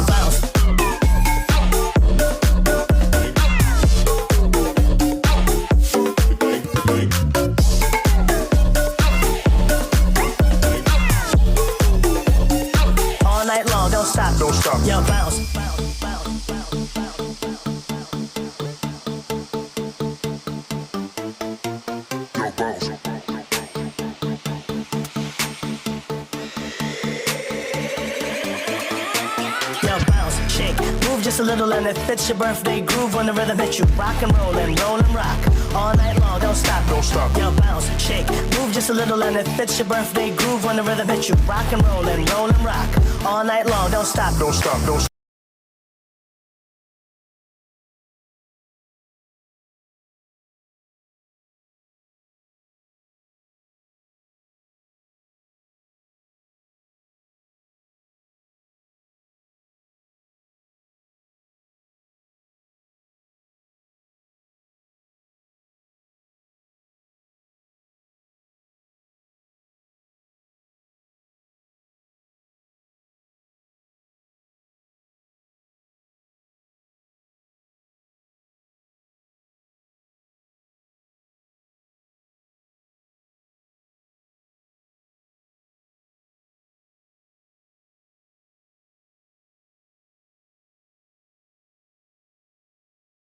bounce. All night long, don't stop. Don't stop. Yo, bounce. Yo, bounce. Yo, bounce, shake, move just a little and it fits your birthday groove when the rhythm hits you. Rock and roll and rock. All night long, don't stop. Don't stop. Yo, bounce, shake, move just a little and it fits your birthday groove when the rhythm hits you. Rock and roll and rock. All night long, don't stop. Don't stop. Don't stop.